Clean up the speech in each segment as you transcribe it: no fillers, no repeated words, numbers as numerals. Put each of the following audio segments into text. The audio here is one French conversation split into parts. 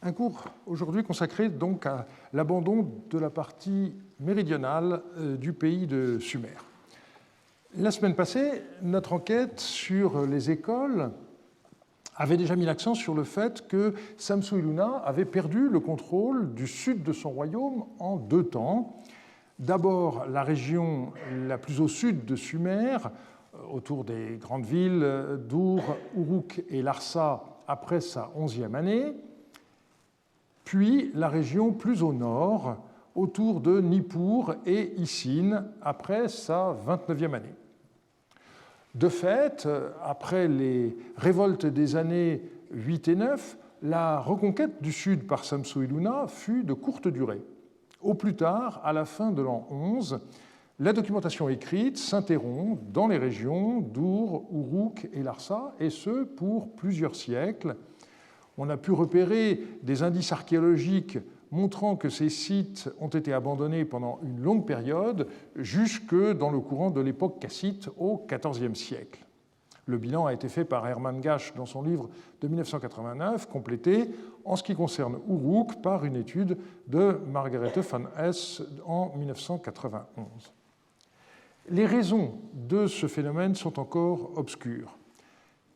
Un cours aujourd'hui consacré donc à l'abandon de la partie méridionale du pays de Sumer. La semaine passée, notre enquête sur les écoles avait déjà mis l'accent sur le fait que Samsu-Iluna avait perdu le contrôle du sud de son royaume en deux temps. D'abord, la région la plus au sud de Sumer, autour des grandes villes d'Ur, Uruk et Larsa après sa 11e année, puis la région plus au nord, autour de Nippur et Isin, après sa 29e année. De fait, après les révoltes des années 8 et 9, la reconquête du sud par Samsu-Iluna fut de courte durée. Au plus tard, à la fin de l'an 11, la documentation écrite s'interrompt dans les régions d'Ur, Uruk et Larsa, et ce pour plusieurs siècles. On a pu repérer des indices archéologiques montrant que ces sites ont été abandonnés pendant une longue période, jusque dans le courant de l'époque cassite au XIVe siècle. Le bilan a été fait par Hermann Gasch dans son livre de 1989, complété en ce qui concerne Uruk par une étude de Margarete van Hess en 1991. Les raisons de ce phénomène sont encore obscures.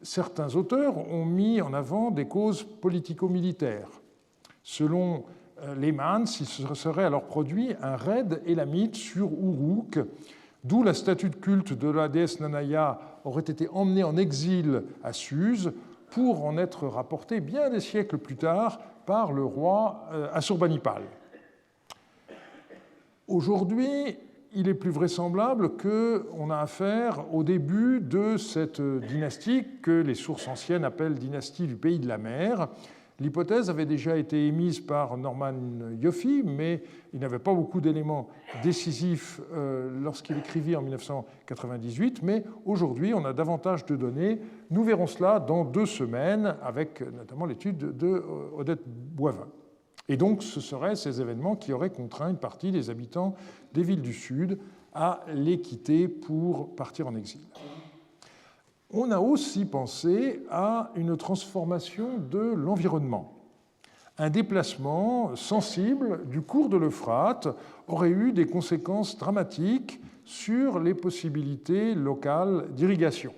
Certains auteurs ont mis en avant des causes politico-militaires. Selon Lehmann, il se serait alors produit un raid élamite sur Uruk, d'où la statue de culte de la déesse Nanaya aurait été emmenée en exil à Suse pour en être rapportée bien des siècles plus tard par le roi Assurbanipal. Aujourd'hui, il est plus vraisemblable qu'on a affaire au début de cette dynastie que les sources anciennes appellent dynastie du pays de la mer. L'hypothèse avait déjà été émise par Norman Yoffe, mais il n'avait pas beaucoup d'éléments décisifs lorsqu'il écrivit en 1998. Mais aujourd'hui, on a davantage de données. Nous verrons cela dans 2 semaines, avec notamment l'étude de Odette Boivin. Et donc, ce seraient ces événements qui auraient contraint une partie des habitants des villes du Sud à les quitter pour partir en exil. On a aussi pensé à une transformation de l'environnement. Un déplacement sensible du cours de l'Euphrate aurait eu des conséquences dramatiques sur les possibilités locales d'irrigation.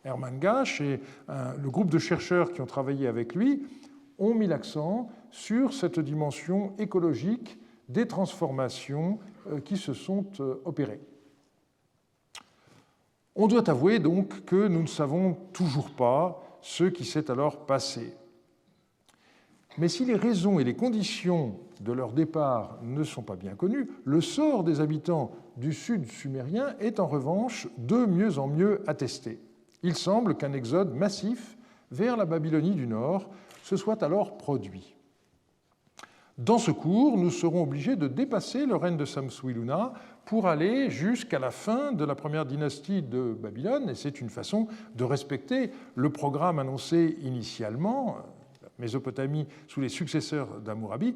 Hermann Gasch et le groupe de chercheurs qui ont travaillé avec lui ont mis l'accent sur cette dimension écologique des transformations qui se sont opérées. On doit avouer donc que nous ne savons toujours pas ce qui s'est alors passé. Mais si les raisons et les conditions de leur départ ne sont pas bien connues, le sort des habitants du sud sumérien est en revanche de mieux en mieux attesté. Il semble qu'un exode massif vers la Babylonie du Nord se soit alors produit. Dans ce cours, nous serons obligés de dépasser le règne de Samsu-Iluna pour aller jusqu'à la fin de la première dynastie de Babylone, et c'est une façon de respecter le programme annoncé initialement, la Mésopotamie sous les successeurs d'Hammurabi.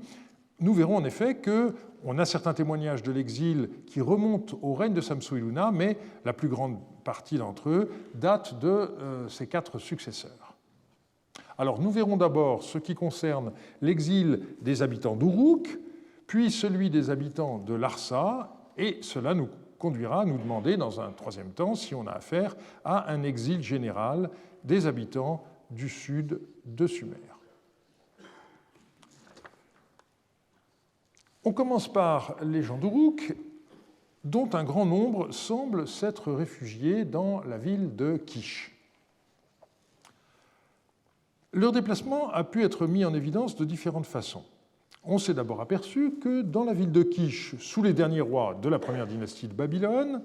Nous verrons en effet qu'on a certains témoignages de l'exil qui remontent au règne de Samsu-Iluna, mais la plus grande partie d'entre eux date de ses 4 successeurs. Alors, nous verrons d'abord ce qui concerne l'exil des habitants d'Uruk, puis celui des habitants de Larsa, et cela nous conduira à nous demander, dans un 3e temps, si on a affaire à un exil général des habitants du sud de Sumer. On commence par les gens d'Uruk, dont un grand nombre semble s'être réfugiés dans la ville de Kish. Leur déplacement a pu être mis en évidence de différentes façons. On s'est d'abord aperçu que dans la ville de Kish, sous les derniers rois de la première dynastie de Babylone,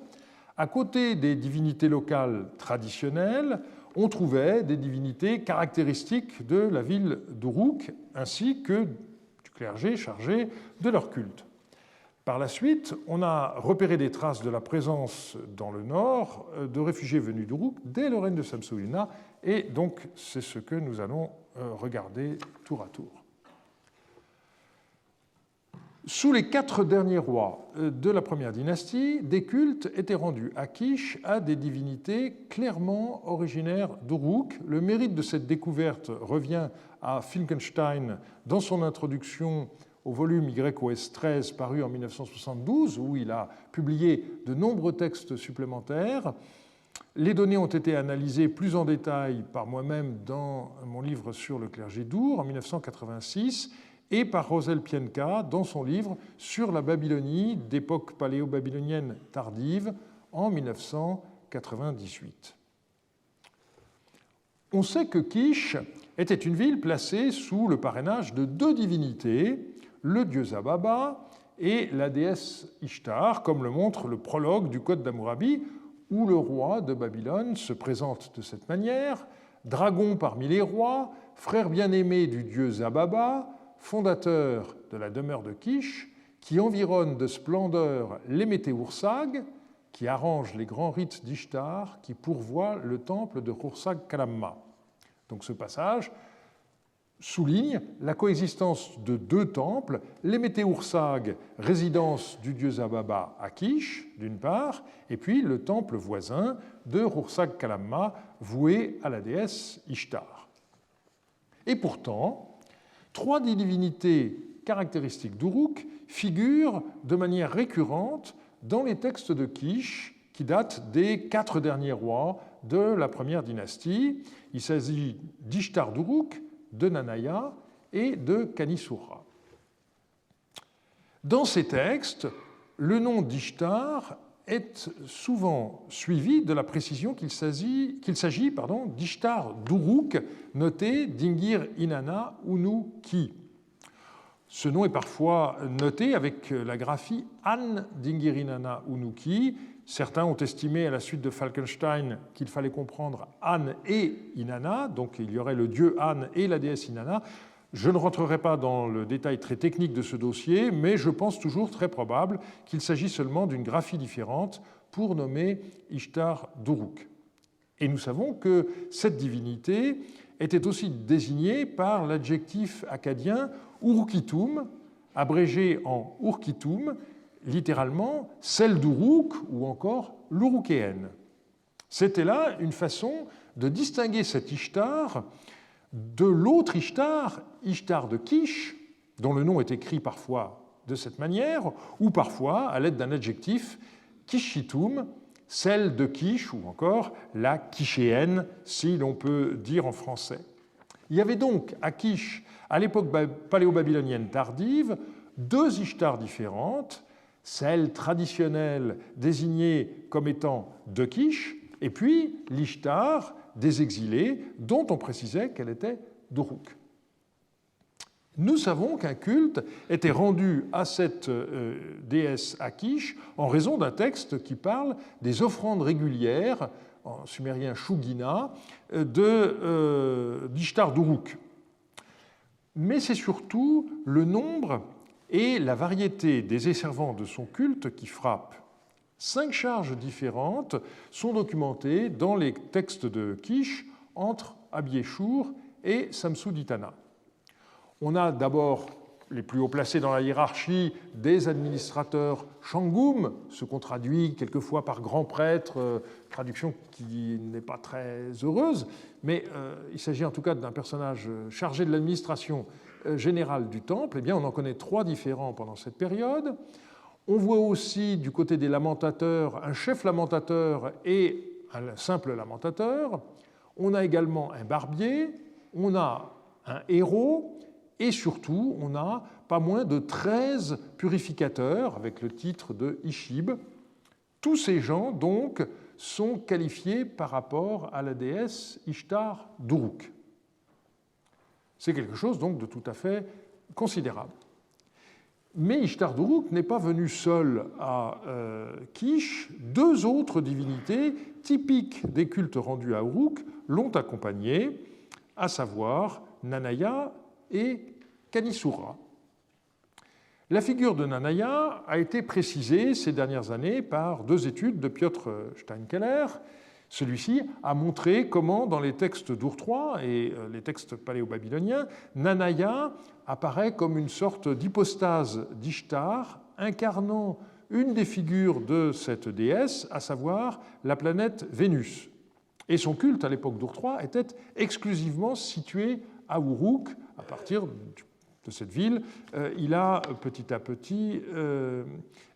à côté des divinités locales traditionnelles, on trouvait des divinités caractéristiques de la ville d'Uruk, ainsi que du clergé chargé de leur culte. Par la suite, on a repéré des traces de la présence dans le nord de réfugiés venus d'Uruk dès le règne de Samsu-Iluna, et donc c'est ce que nous allons regarder tour à tour. Sous les 4 derniers rois de la première dynastie, des cultes étaient rendus à Kish à des divinités clairement originaires d'Uruk. Le mérite de cette découverte revient à Finkelstein dans son introduction au volume YOS 13 paru en 1972, où il a publié de nombreux textes supplémentaires. Les données ont été analysées plus en détail par moi-même dans mon livre sur le clergé d'Ur en 1986 et par Rosel Pienka dans son livre sur la Babylonie d'époque paléo-babylonienne tardive en 1998. On sait que Kish était une ville placée sous le parrainage de 2 divinités, le dieu Zababa et la déesse Ishtar, comme le montre le prologue du Code d'Hammurabi, où le roi de Babylone se présente de cette manière: dragon parmi les rois, frère bien-aimé du dieu Zababa, fondateur de la demeure de Kish, qui environne de splendeur les Météoursag, qui arrange les grands rites d'Ishtar, qui pourvoit le temple de Ursag-Kalamma. Donc ce passage souligne la coexistence de 2 temples, les Météoursag, résidence du dieu Zababa à Kish, d'une part, et puis le temple voisin de Ursag-Kalamma, voué à la déesse Ishtar. Et pourtant, 3 divinités caractéristiques d'Uruk figurent de manière récurrente dans les textes de Kish, qui datent des 4 derniers rois de la première dynastie. Il s'agit d'Ishtar d'Uruk, de Nanaya et de Kanisura. Dans ces textes, le nom d'Ishtar est souvent suivi de la précision qu'il s'agit d'Ishtar d'Uruk, noté Dingir Inanna Unu Ki. Ce nom est parfois noté avec la graphie An Dingir Inanna Unu Ki. Certains ont estimé à la suite de Falkenstein qu'il fallait comprendre An et Inanna, donc il y aurait le dieu An et la déesse Inanna. Je ne rentrerai pas dans le détail très technique de ce dossier, mais je pense toujours très probable qu'il s'agit seulement d'une graphie différente pour nommer Ishtar d'Uruk. Et nous savons que cette divinité était aussi désignée par l'adjectif akkadien Urukitum, abrégé en Urkitum, littéralement celle d'Uruk ou encore l'Urukéenne. C'était là une façon de distinguer cet Ishtar de l'autre Ishtar, Ishtar de Kish, dont le nom est écrit parfois de cette manière, ou parfois à l'aide d'un adjectif, Kishitum, celle de Kish, ou encore la Kishéenne, si l'on peut dire en français. Il y avait donc à Kish, à l'époque paléo-babylonienne tardive, 2 Ishtars différentes, celle traditionnelle désignée comme étant de Kish, et puis l'Ishtar des exilés, dont on précisait qu'elle était d'Uruk. Nous savons qu'un culte était rendu à cette déesse à Kish en raison d'un texte qui parle des offrandes régulières, en sumérien Shugina, d'Ishtar d'Uruk. Mais c'est surtout le nombre et la variété des esservants de son culte qui frappent. 5 charges différentes sont documentées dans les textes de Kish entre Abieshur et Samsuditana. On a d'abord les plus haut placés dans la hiérarchie des administrateurs Shangum, ce qu'on traduit quelquefois par grand prêtre, traduction qui n'est pas très heureuse, mais il s'agit en tout cas d'un personnage chargé de l'administration générale du temple. Eh bien, on en connaît 3 différents pendant cette période. On voit aussi du côté des lamentateurs un chef lamentateur et un simple lamentateur. On a également un barbier, on a un héros, et surtout, on a pas moins de 13 purificateurs, avec le titre de Ishib. Tous ces gens, donc, sont qualifiés par rapport à la déesse Ishtar d'Uruk. C'est quelque chose, donc, de tout à fait considérable. Mais Ishtar d'Uruk n'est pas venue seule à Kish. 2 autres divinités typiques des cultes rendus à Uruk l'ont accompagnée, à savoir Nanaya et Kanisura. La figure de Nanaya a été précisée ces dernières années par 2 études de Piotr Steinkeller Celui-ci a montré comment, dans les textes d'Ur III et les textes paléo-babyloniens, Nanaya apparaît comme une sorte d'hypostase d'Ishtar, incarnant une des figures de cette déesse, à savoir la planète Vénus. Et son culte, à l'époque d'Ur III, était exclusivement situé à Uruk. À partir de cette ville, il a petit à petit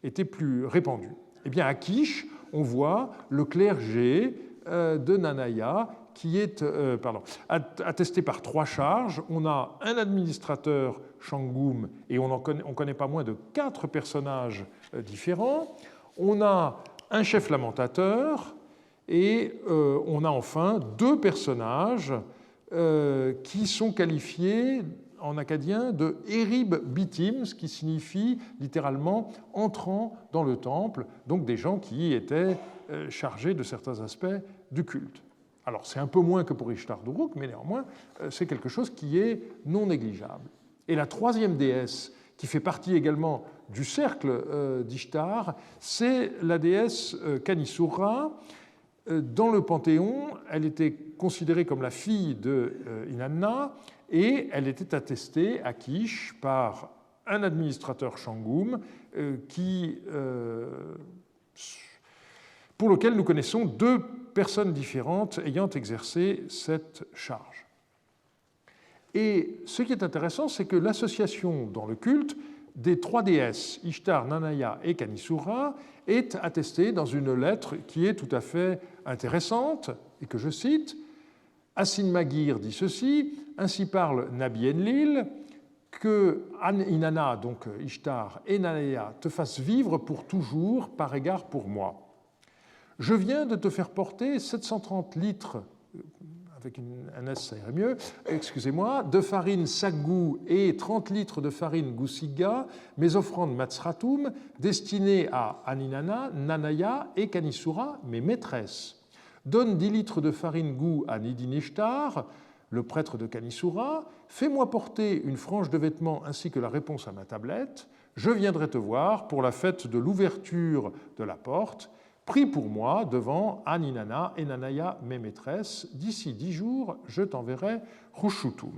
été plus répandu. Eh bien, à Kish, on voit le clergé de Nanaya qui est attesté par 3 charges. On a un administrateur Shangum et on connaît pas moins de 4 personnages différents. On a un chef lamentateur et on a enfin 2 personnages qui sont qualifiés en acadien de Erib Bitim, ce qui signifie littéralement entrant dans le temple, donc des gens qui étaient chargés de certains aspects du culte. Alors c'est un peu moins que pour Ishtar d'Uruk, mais néanmoins c'est quelque chose qui est non négligeable. Et la 3e déesse, qui fait partie également du cercle d'Ishtar, c'est la déesse Kanisurra. Dans le Panthéon, elle était considérée comme la fille de Inanna, et elle était attestée à Kish par un administrateur Shangum pour lequel nous connaissons 2 personnes différentes ayant exercé cette charge. Et ce qui est intéressant, c'est que l'association dans le culte des 3 déesses, Ishtar, Nanaya et Kanisurra, est attestée dans une lettre qui est tout à fait intéressante et que je cite. Asin Magir dit ceci, ainsi parle Nabi Enlil, que Inanna, donc Ishtar, et Nanaya te fassent vivre pour toujours par égard pour moi. Je viens de te faire porter 730 litres, avec un S ça irait mieux, excusez-moi, de farine sagou et 30 litres de farine goussiga, mes offrandes matzratum, destinées à Aninana, Nanaya et Kanisurra, mes maîtresses. Donne 10 litres de farine goût à Nidin-Ishtar, le prêtre de Kanisurra, fais-moi porter une frange de vêtements ainsi que la réponse à ma tablette, je viendrai te voir pour la fête de l'ouverture de la porte, prie pour moi devant Aninana et Nanaya, mes maîtresses, d'ici 10 jours, je t'enverrai Rushutum.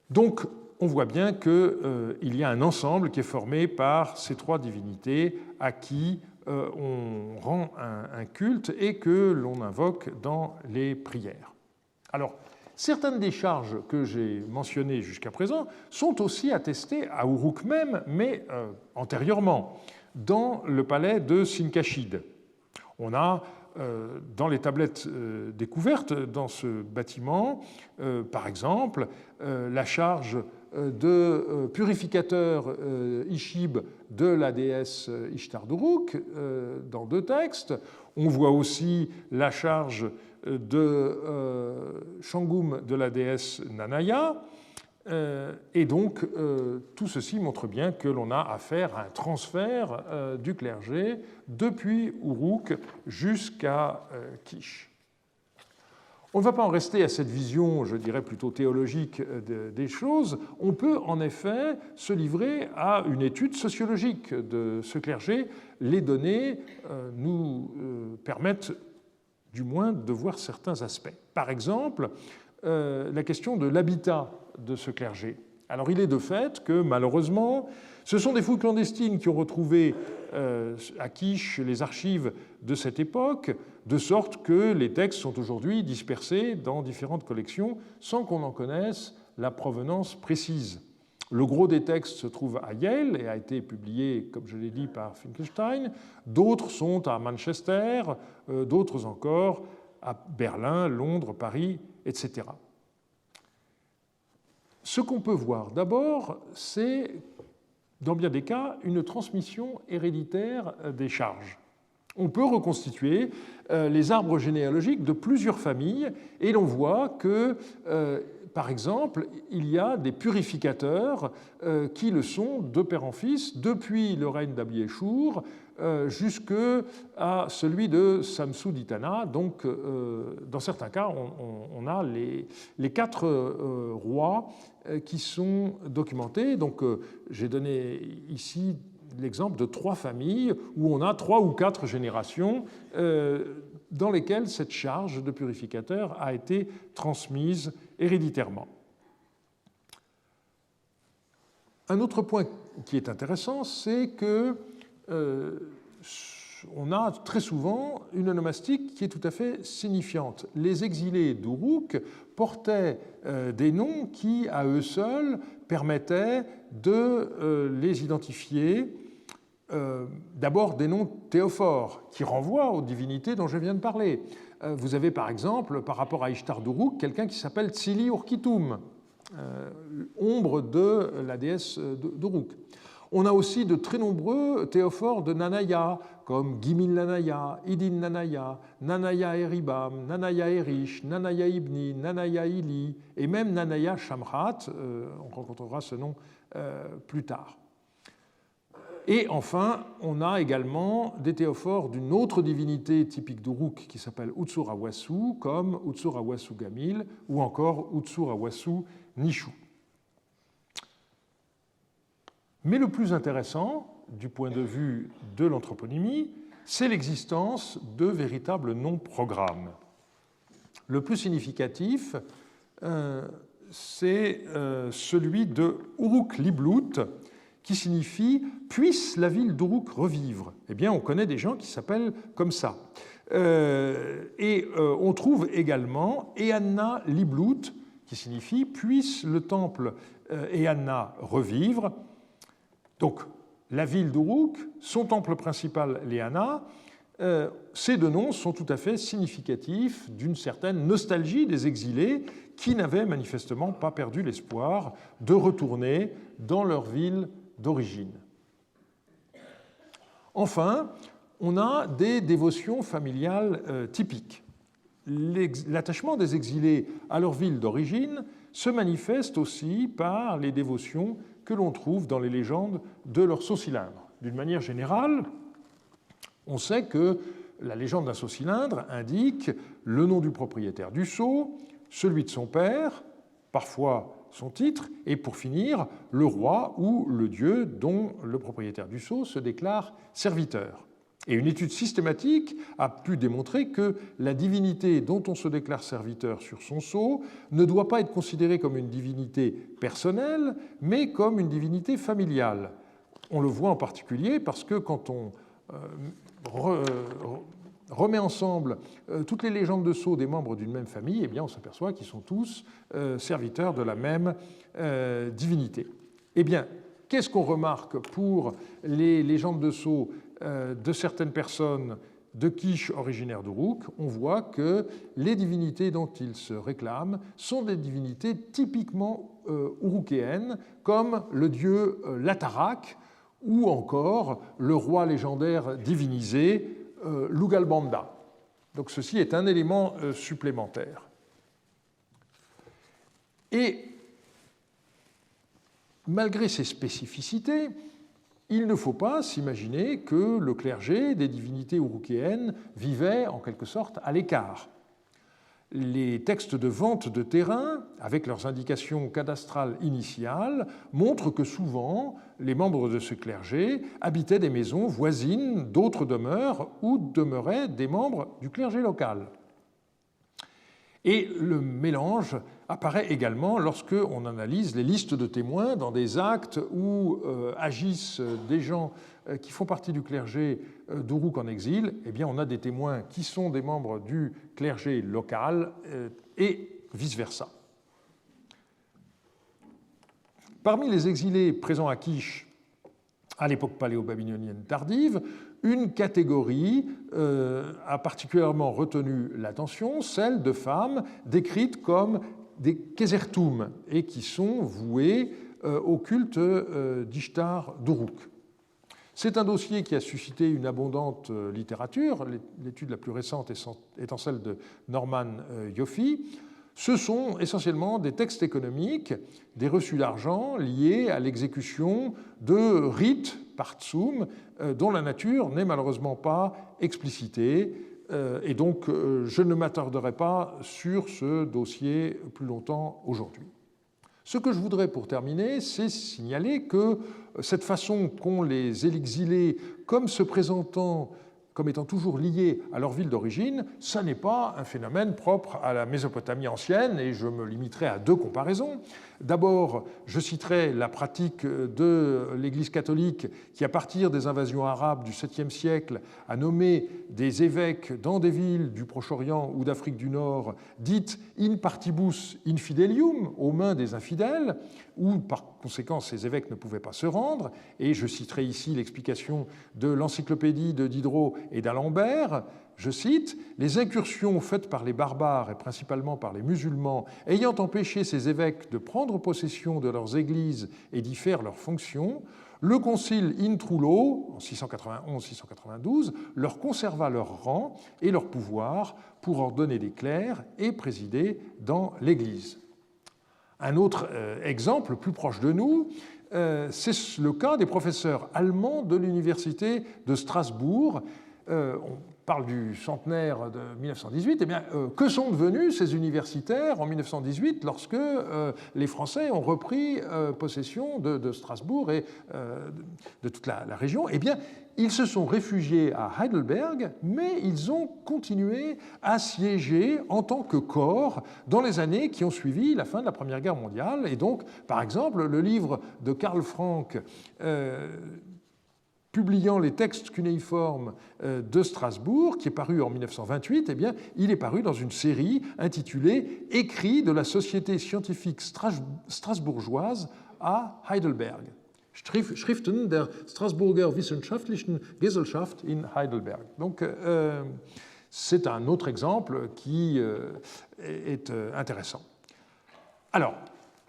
Donc, on voit bien qu'il y a un ensemble qui est formé par ces 3 divinités à qui on rend un culte et que l'on invoque dans les prières. Alors, certaines des charges que j'ai mentionnées jusqu'à présent sont aussi attestées à Uruk même, mais antérieurement, dans le palais de Sinkashid. On a dans les tablettes découvertes dans ce bâtiment, par exemple, la charge de purificateur Ishib de la déesse Ishtar d'Uruk dans 2 textes. On voit aussi la charge de Shangum de la déesse Nanaya. Et donc, tout ceci montre bien que l'on a affaire à un transfert du clergé depuis Uruk jusqu'à Kish. On ne va pas en rester à cette vision, je dirais plutôt théologique des choses. On peut en effet se livrer à une étude sociologique de ce clergé. Les données nous permettent du moins de voir certains aspects. Par exemple, la question de l'habitat de ce clergé. Alors il est de fait que malheureusement, ce sont des fouilles clandestines qui ont retrouvé à Kish les archives de cette époque, de sorte que les textes sont aujourd'hui dispersés dans différentes collections sans qu'on en connaisse la provenance précise. Le gros des textes se trouve à Yale et a été publié, comme je l'ai dit, par Finkelstein. D'autres sont à Manchester, d'autres encore à Berlin, Londres, Paris, etc. Ce qu'on peut voir d'abord, c'est, dans bien des cas, une transmission héréditaire des charges. On peut reconstituer les arbres généalogiques de plusieurs familles et l'on voit que, par exemple, il y a des purificateurs qui le sont de père en fils depuis le règne d'Abiéchour jusqu'à celui de Samsu-Ditana. Donc, dans certains cas, on a les 4 rois qui sont documentés. Donc, j'ai donné ici l'exemple de 3 familles où on a 3 ou 4 générations dans lesquelles cette charge de purificateur a été transmise héréditairement. Un autre point qui est intéressant, c'est que on a très souvent une onomastique qui est tout à fait signifiante. Les exilés d'Uruk portaient des noms qui, à eux seuls, permettaient de les identifier. D'abord des noms théophores, qui renvoient aux divinités dont je viens de parler. Vous avez par exemple, par rapport à Ishtar d'Uruk, quelqu'un qui s'appelle Tsili Urkitum, ombre de la déesse d'Uruk. On a aussi de très nombreux théophores de Nanaya, comme Gimil Nanaya, Idin Nanaya, Nanaya Eribam, Nanaya Erish, Nanaya Ibni, Nanaya Ili, et même Nanaya Shamrat, on rencontrera ce nom plus tard. Et enfin, on a également des théophores d'une autre divinité typique d'Uruk qui s'appelle Utsurawasu, comme Utsurawasu Gamil ou encore Utsurawasu Nishu. Mais le plus intéressant, du point de vue de l'anthroponymie, c'est l'existence de véritables noms-programmes. Le plus significatif, c'est celui de Uruk-Liblut, qui signifie « puisse la ville d'Uruk revivre ». Eh bien, on connaît des gens qui s'appellent comme ça. On trouve également Eanna Liblut, qui signifie « puisse le temple Eanna revivre ». Donc, la ville d'Uruk, son temple principal, l'Eanna, ces 2 noms sont tout à fait significatifs d'une certaine nostalgie des exilés qui n'avaient manifestement pas perdu l'espoir de retourner dans leur ville d'origine. Enfin, on a des dévotions familiales typiques. L'attachement des exilés à leur ville d'origine se manifeste aussi par les dévotions que l'on trouve dans les légendes de leur sceau-cylindre. D'une manière générale, on sait que la légende d'un sceau-cylindre indique le nom du propriétaire du sceau, celui de son père, parfois son titre, et pour finir, le roi ou le dieu dont le propriétaire du sceau se déclare serviteur. Et une étude systématique a pu démontrer que la divinité dont on se déclare serviteur sur son sceau ne doit pas être considérée comme une divinité personnelle, mais comme une divinité familiale. On le voit en particulier parce que quand on remet ensemble toutes les légendes de sceaux des membres d'une même famille, eh bien on s'aperçoit qu'ils sont tous serviteurs de la même divinité. Eh bien, qu'est-ce qu'on remarque pour les légendes de sceaux de certaines personnes de Kish originaires d'Uruk? On voit que les divinités dont ils se réclament sont des divinités typiquement urukéennes, comme le dieu Latarak ou encore le roi légendaire divinisé Lugalbanda. Donc ceci est un élément supplémentaire. Et malgré ces spécificités, il ne faut pas s'imaginer que le clergé des divinités urukéennes vivait en quelque sorte à l'écart. Les textes de vente de terrain, avec leurs indications cadastrales initiales, montrent que souvent les membres de ce clergé habitaient des maisons voisines d'autres demeures où demeuraient des membres du clergé local. Et le mélange apparaît également lorsque on analyse les listes de témoins dans des actes où agissent des gens qui font partie du clergé d'Uruk en exil. Eh bien, on a des témoins qui sont des membres du clergé local et vice-versa. Parmi les exilés présents à Kish à l'époque paléo-babylonienne tardive, une catégorie a particulièrement retenu l'attention, celle de femmes décrites comme des Kézertoum et qui sont vouées au culte d'Ishtar d'Uruk. C'est un dossier qui a suscité une abondante littérature, l'étude la plus récente étant celle de Norman Yoffe. Ce sont essentiellement des textes économiques, des reçus d'argent liés à l'exécution de rites par Tsum, dont la nature n'est malheureusement pas explicitée. Et donc, je ne m'attarderai pas sur ce dossier plus longtemps aujourd'hui. Ce que je voudrais pour terminer, c'est signaler que cette façon qu'ont les exilés, comme se présentant comme étant toujours liés à leur ville d'origine, ça n'est pas un phénomène propre à la Mésopotamie ancienne, et je me limiterai à deux comparaisons. D'abord, je citerai la pratique de l'Église catholique qui, à partir des invasions arabes du 7e siècle, a nommé des évêques dans des villes du Proche-Orient ou d'Afrique du Nord, dites in partibus infidelium, aux mains des infidèles, où par conséquent ces évêques ne pouvaient pas se rendre. Et je citerai ici l'explication de l'encyclopédie de Diderot et d'Alembert. Je cite, « Les incursions faites par les barbares et principalement par les musulmans ayant empêché ces évêques de prendre possession de leurs églises et d'y faire leurs fonctions, le concile in Trullo, en 691-692, leur conserva leur rang et leur pouvoir pour ordonner des clercs et présider dans l'Église. » Un autre exemple plus proche de nous, c'est le cas des professeurs allemands de l'université de Strasbourg. On parle du centenaire de 1918. Eh bien, que sont devenus ces universitaires en 1918 lorsque les Français ont repris possession de Strasbourg et de toute la région? Eh bien, ils se sont réfugiés à Heidelberg, mais ils ont continué à siéger en tant que corps dans les années qui ont suivi la fin de la Première Guerre mondiale. Et donc, par exemple, le livre de Karl Frank publiant les textes cunéiformes de Strasbourg, qui est paru en 1928, eh bien, il est paru dans une série intitulée « Écrits de la Société scientifique strasbourgeoise à Heidelberg ». Schriften der Straßburger Wissenschaftlichen Gesellschaft in Heidelberg. Donc, c'est un autre exemple qui est intéressant. Alors,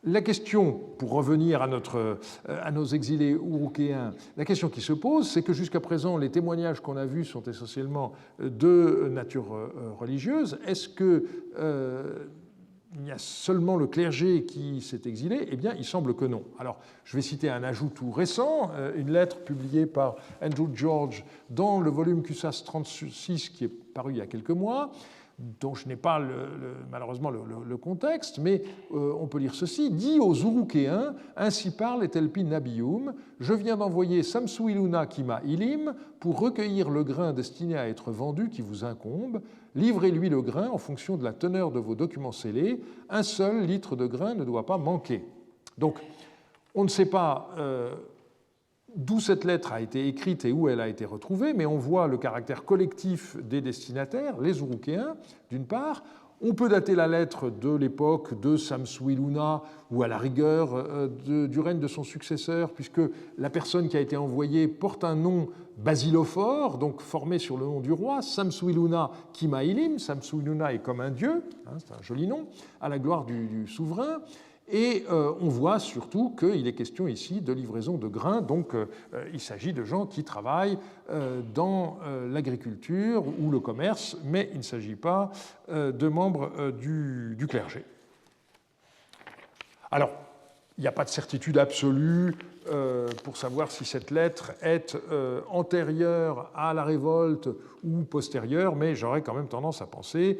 la question, pour revenir à nos exilés urukéens, la question qui se pose, c'est que jusqu'à présent, les témoignages qu'on a vus sont essentiellement de nature religieuse. Est-ce que il y a seulement le clergé qui s'est exilé? Eh bien, il semble que non. Alors, je vais citer un ajout tout récent, une lettre publiée par Andrew George dans le volume QSAS 36 qui est paru il y a quelques mois, dont je n'ai pas malheureusement le contexte, mais on peut lire ceci. « Dit aux Urukéens, ainsi parle Etelpi Nabium, je viens d'envoyer Samsuiluna Kima Ilim pour recueillir le grain destiné à être vendu qui vous incombe. Livrez-lui le grain en fonction de la teneur de vos documents scellés. Un seul litre de grain ne doit pas manquer. » Donc, on ne sait pas d'où cette lettre a été écrite et où elle a été retrouvée, mais on voit le caractère collectif des destinataires, les Urukéens, d'une part. On peut dater la lettre de l'époque de Samsuiluna ou à la rigueur du règne de son successeur, puisque la personne qui a été envoyée porte un nom basilophore, donc formé sur le nom du roi, Samsuiluna Kimailim. Samsuiluna est comme un dieu, hein, c'est un joli nom, à la gloire du souverain. Et on voit surtout qu'il est question ici de livraison de grains, donc il s'agit de gens qui travaillent dans l'agriculture ou le commerce, mais il ne s'agit pas de membres du clergé. Alors, il n'y a pas de certitude absolue pour savoir si cette lettre est antérieure à la révolte ou postérieure, mais j'aurais quand même tendance à penser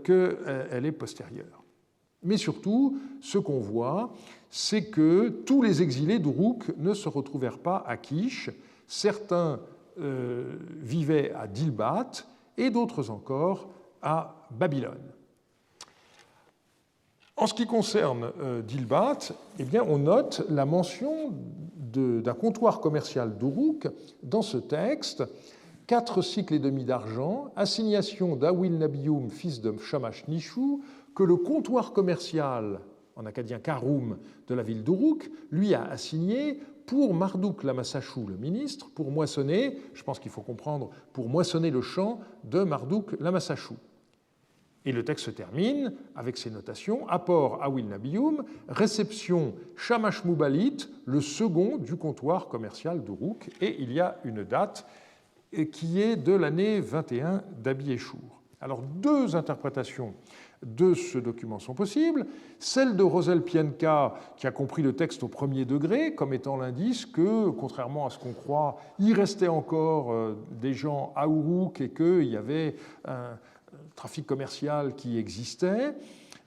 qu'elle est postérieure. Mais surtout, ce qu'on voit, c'est que tous les exilés d'Uruk ne se retrouvèrent pas à Kish. Certains vivaient à Dilbat et d'autres encore à Babylone. En ce qui concerne Dilbat, eh bien, on note la mention d'un comptoir commercial d'Uruk dans ce texte. 4 cycles et demi d'argent, assignation d'Awil Nabium, fils de Shamash Nishu, que le comptoir commercial, en acadien Karoum, de la ville d'Uruk, lui a assigné pour Marduk Lamassachou, le ministre, pour moissonner, je pense qu'il faut comprendre, pour moissonner le champ de Marduk Lamassachou. Et le texte se termine avec ces notations. Apport Awil Nabium, réception Shamash Moubalit, le second du comptoir commercial d'Uruk. Et il y a une date qui est de l'année 21 d'Abiéchour. Alors, 2 interprétations de ce document sont possibles. Celle de Rosel Pienka, qui a compris le texte au premier degré, comme étant l'indice que, contrairement à ce qu'on croit, il restait encore des gens à Uruk et qu'il y avait un trafic commercial qui existait.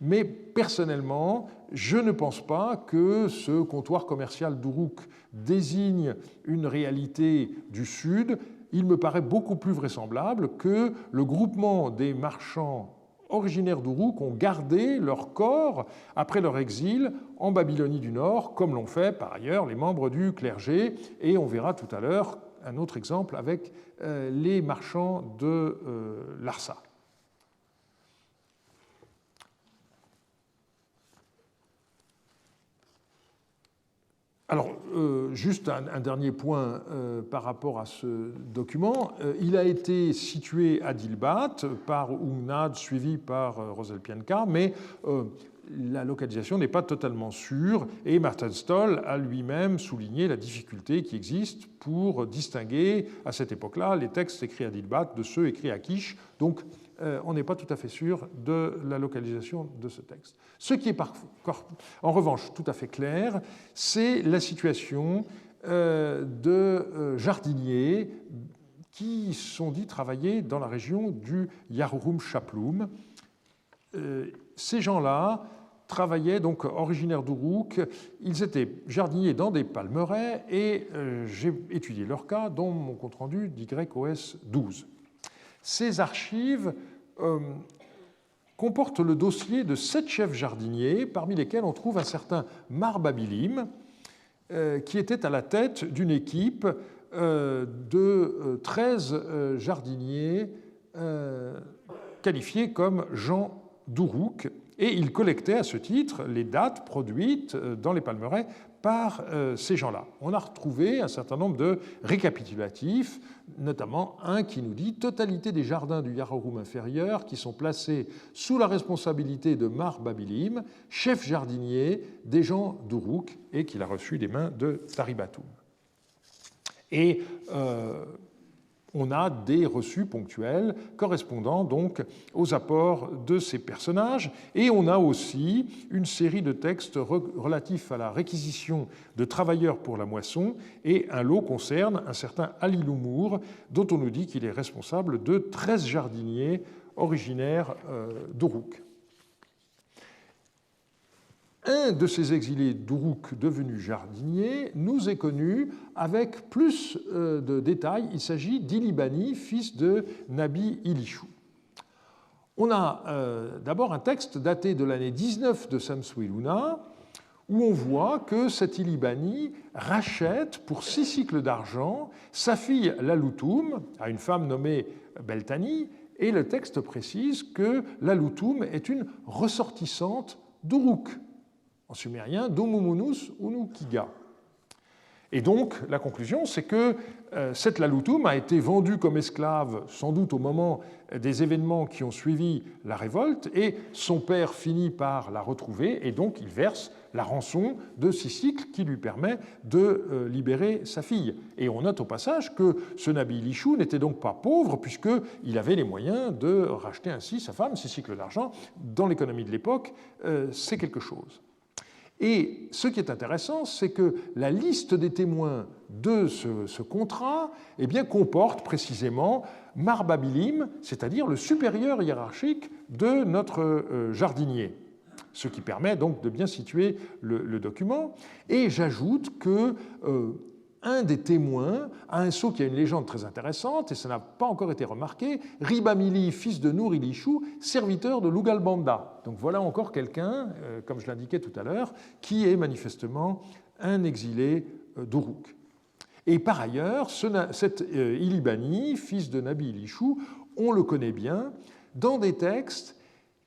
Mais personnellement, je ne pense pas que ce comptoir commercial d'Uruk désigne une réalité du Sud. Il me paraît beaucoup plus vraisemblable que le groupement des marchands originaires d'Uruk ont gardé leur corps après leur exil en Babylonie du Nord, comme l'ont fait par ailleurs les membres du clergé, et on verra tout à l'heure un autre exemple avec les marchands de Larsa. Alors, juste un dernier point par rapport à ce document. Il a été situé à Dilbat par Umnad, suivi par Roselpienka, mais la localisation n'est pas totalement sûre, et Martin Stoll a lui-même souligné la difficulté qui existe pour distinguer, à cette époque-là, les textes écrits à Dilbat de ceux écrits à Kish. Donc, on n'est pas tout à fait sûr de la localisation de ce texte. Ce qui est en revanche tout à fait clair, c'est la situation de jardiniers qui sont dits travailler dans la région du Yarurum-Chaplum. Ces gens-là travaillaient, donc originaires d'Uruk, ils étaient jardiniers dans des palmeraies, et j'ai étudié leur cas dans mon compte-rendu d'YOS 12. Ces archives comportent le dossier de 7 chefs jardiniers, parmi lesquels on trouve un certain Mar Babilim, qui était à la tête d'une équipe de 13 jardiniers qualifiés comme gens d'Uruk, et il collectait à ce titre les dates produites dans les palmeraies par ces gens-là. On a retrouvé un certain nombre de récapitulatifs, notamment un qui nous dit « Totalité des jardins du Yarurum inférieur qui sont placés sous la responsabilité de Mar Babilim, chef jardinier des gens d'Uruk, et qu'il a reçu des mains de Taribatum. » Et on a des reçus ponctuels correspondant donc aux apports de ces personnages, et on a aussi une série de textes relatifs à la réquisition de travailleurs pour la moisson, et un lot concerne un certain Ali Loumour, dont on nous dit qu'il est responsable de 13 jardiniers originaires d'Uruk. Un de ces exilés d'Uruk devenus jardiniers nous est connu avec plus de détails. Il s'agit d'Ilibani, fils de Nabi Ilishou. On a d'abord un texte daté de l'année 19 de Samsuiluna, où on voit que cet Ilibani rachète pour 6 cycles d'argent sa fille Laloutoum à une femme nommée Beltani, et le texte précise que Laloutoum est une ressortissante d'Uruk. En sumérien, Domumumunus Unukiga. Et donc, la conclusion, c'est que cette Laloutoum a été vendue comme esclave, sans doute au moment des événements qui ont suivi la révolte, et son père finit par la retrouver, et donc il verse la rançon de 6 cycles qui lui permet de libérer sa fille. Et on note au passage que ce Nabi Ilishou n'était donc pas pauvre, puisqu'il avait les moyens de racheter ainsi sa femme, 6 cycles d'argent. Dans l'économie de l'époque, c'est quelque chose. Et ce qui est intéressant, c'est que la liste des témoins de ce contrat comporte précisément Mar Babilim, c'est-à-dire le supérieur hiérarchique de notre jardinier, ce qui permet donc de bien situer le document. Et j'ajoute que un des témoins a un sceau qui a une légende très intéressante, et ça n'a pas encore été remarqué, Ribamili, fils de Nour Ilishou, serviteur de Lugalbanda. Donc voilà encore quelqu'un, comme je l'indiquais tout à l'heure, qui est manifestement un exilé d'Uruk. Et par ailleurs, cet Ilibani, fils de Nabi Ilishou, on le connaît bien dans des textes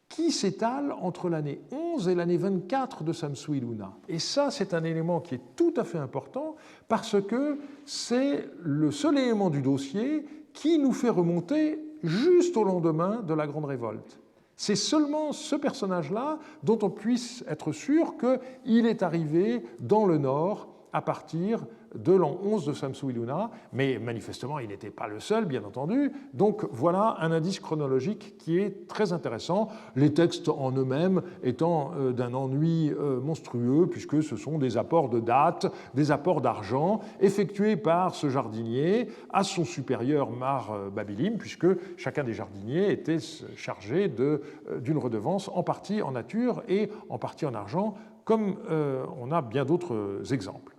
qui s'étale entre l'année 11 et l'année 24 de Samsuiluna. Et ça, c'est un élément qui est tout à fait important, parce que c'est le seul élément du dossier qui nous fait remonter juste au lendemain de la Grande Révolte. C'est seulement ce personnage-là dont on puisse être sûr qu'il est arrivé dans le Nord à partir de l'an 11 de Samsu-Iluna, mais manifestement, il n'était pas le seul, bien entendu. Donc voilà un indice chronologique qui est très intéressant, les textes en eux-mêmes étant d'un ennui monstrueux, puisque ce sont des apports de dates, des apports d'argent, effectués par ce jardinier à son supérieur Mar Babilim, puisque chacun des jardiniers était chargé d'une redevance en partie en nature et en partie en argent, comme on a bien d'autres exemples.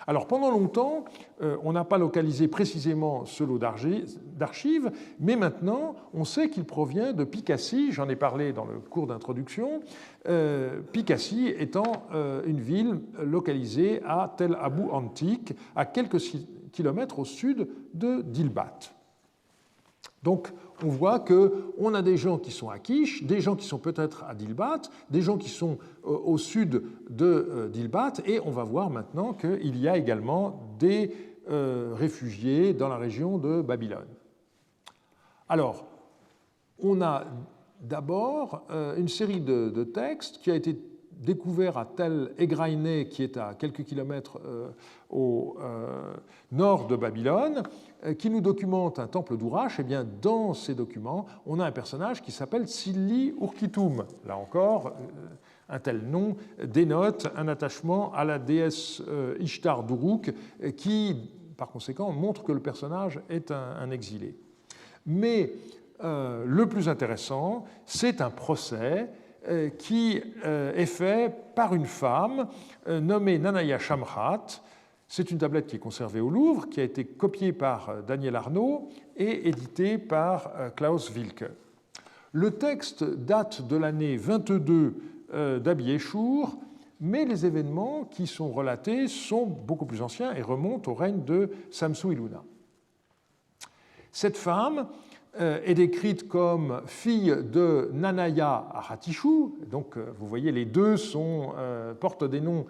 Alors pendant longtemps, on n'a pas localisé précisément ce lot d'archives, mais maintenant on sait qu'il provient de Picassie, j'en ai parlé dans le cours d'introduction, Picassie étant une ville localisée à Tel Abu Antique, à quelques kilomètres au sud de Dilbat. Donc on voit qu'on a des gens qui sont à Kish, des gens qui sont peut-être à Dilbat, des gens qui sont au sud de Dilbat, et on va voir maintenant qu'il y a également des réfugiés dans la région de Babylone. Alors, on a d'abord une série de textes qui a été découvert à Tel Egraïné, qui est à quelques kilomètres au nord de Babylone, qui nous documente un temple d'Ourash. Et bien, dans ces documents, on a un personnage qui s'appelle Silli Urkitum. Là encore, un tel nom dénote un attachement à la déesse Ishtar d'Uruk, qui, par conséquent, montre que le personnage est un exilé. Mais le plus intéressant, c'est un procès qui est fait par une femme nommée Nanaya Shamrat. C'est une tablette qui est conservée au Louvre, qui a été copiée par Daniel Arnaud et éditée par Klaus Wilke. Le texte date de l'année 22 d'Abi-Eshour, mais les événements qui sont relatés sont beaucoup plus anciens et remontent au règne de Samsu-Iluna. Cette femme est décrite comme fille de Nanaya Aratishu. Donc, vous voyez, les deux portent des noms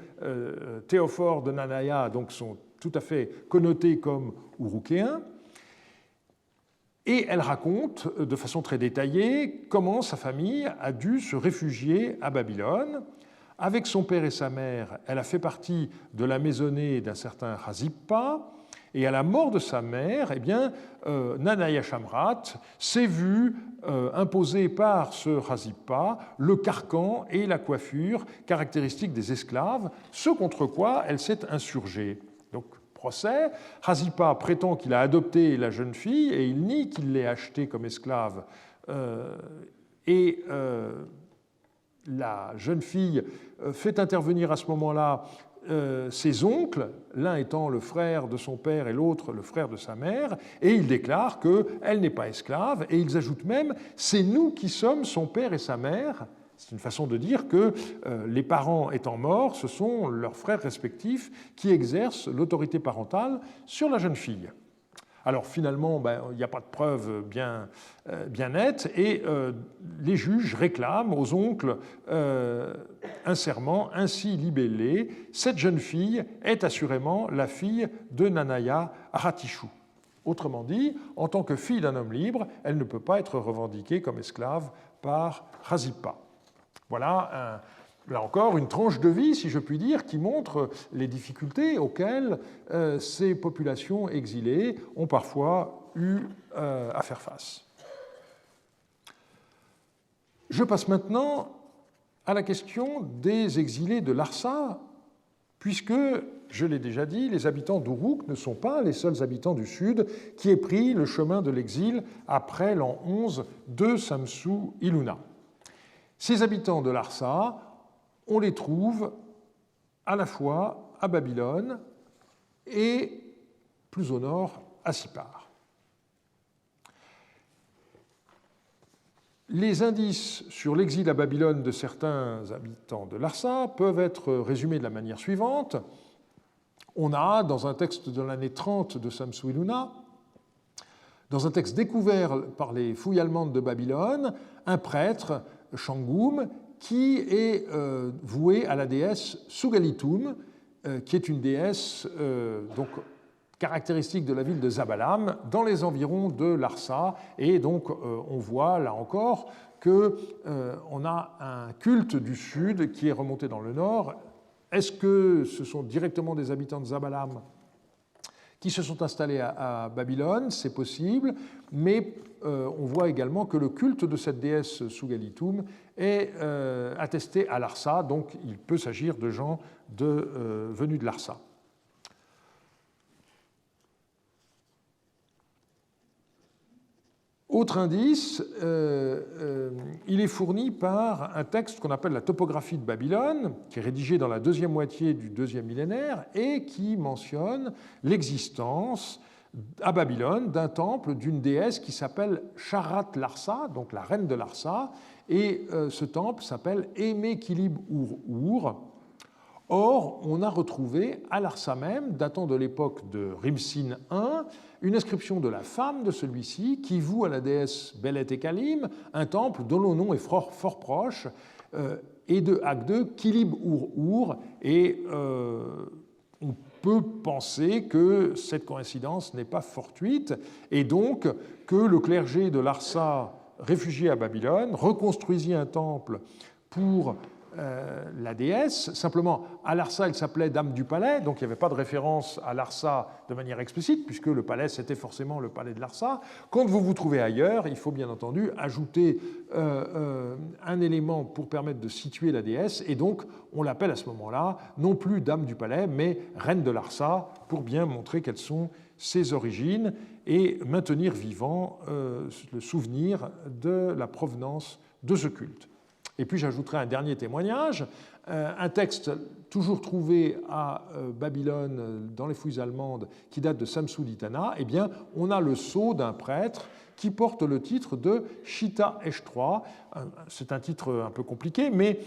théophores de Nanaya, donc sont tout à fait connotés comme urukéens. Et elle raconte de façon très détaillée comment sa famille a dû se réfugier à Babylone. Avec son père et sa mère, elle a fait partie de la maisonnée d'un certain Razippa. Et à la mort de sa mère, eh bien, Nanaya Shamrat s'est vue imposer par ce Razippa le carcan et la coiffure caractéristiques des esclaves, ce contre quoi elle s'est insurgée. Donc, procès, Razippa prétend qu'il a adopté la jeune fille et il nie qu'il l'ait achetée comme esclave. La jeune fille fait intervenir à ce moment-là ses oncles, l'un étant le frère de son père et l'autre le frère de sa mère, et ils déclarent qu'elle n'est pas esclave, et ils ajoutent même « c'est nous qui sommes son père et sa mère ». C'est une façon de dire que les parents étant morts, ce sont leurs frères respectifs qui exercent l'autorité parentale sur la jeune fille. Alors finalement, il n'y a pas de preuve bien nette, et les juges réclament aux oncles un serment ainsi libellé. Cette jeune fille est assurément la fille de Nanaya Aratishu. Autrement dit, en tant que fille d'un homme libre, elle ne peut pas être revendiquée comme esclave par Razippa. Voilà là encore, une tranche de vie, si je puis dire, qui montre les difficultés auxquelles ces populations exilées ont parfois eu à faire face. Je passe maintenant à la question des exilés de Larsa, puisque, je l'ai déjà dit, les habitants d'Uruk ne sont pas les seuls habitants du Sud qui aient pris le chemin de l'exil après l'an 11 de Samsu-Iluna. Ces habitants de Larsa, on les trouve à la fois à Babylone et plus au nord à Sippar. Les indices sur l'exil à Babylone de certains habitants de Larsa peuvent être résumés de la manière suivante. On a, dans un texte de l'année 30 de Samsu-Iluna, dans un texte découvert par les fouilles allemandes de Babylone, un prêtre, Shangum, qui est voué à la déesse Sugalitum, qui est une déesse donc, caractéristique de la ville de Zabalam, dans les environs de Larsa. Et donc, on voit là encore qu'on a un culte du sud qui est remonté dans le nord Est-ce que ce sont directement des habitants de Zabalam qui se sont installés à Babylone? C'est possible, mais on voit également que le culte de cette déesse Sugalitum est attesté à Larsa, donc il peut s'agir de gens venus de Larsa. Autre indice, il est fourni par un texte qu'on appelle la topographie de Babylone, qui est rédigé dans la deuxième moitié du deuxième millénaire et qui mentionne l'existence à Babylone d'un temple d'une déesse qui s'appelle Sharat Larsa, donc la reine de Larsa, et ce temple s'appelle Eme-Kilib-Ur-Ur. Or, on a retrouvé à Larsa même, datant de l'époque de Rimsin I, une inscription de la femme de celui-ci qui voue à la déesse Belet et Kalim un temple dont le nom est fort proche, et de acte 2, Kilib-Ur-Ur, et on peut penser que cette coïncidence n'est pas fortuite, et donc que le clergé de Larsa, réfugié à Babylone, reconstruisit un temple pour la déesse. Simplement, à Larsa, elle s'appelait Dame du Palais, donc il n'y avait pas de référence à Larsa de manière explicite, puisque le palais, c'était forcément le palais de Larsa. Quand vous vous trouvez ailleurs, il faut bien entendu ajouter un élément pour permettre de situer la déesse, et donc on l'appelle à ce moment-là non plus Dame du Palais, mais Reine de Larsa, pour bien montrer quelles sont ses origines et maintenir vivant le souvenir de la provenance de ce culte. Et puis j'ajouterai un dernier témoignage, un texte toujours trouvé à Babylone dans les fouilles allemandes qui date de Samsu-Ditana. Eh bien, on a le sceau d'un prêtre qui porte le titre de Shita Esh-3. C'est un titre un peu compliqué, mais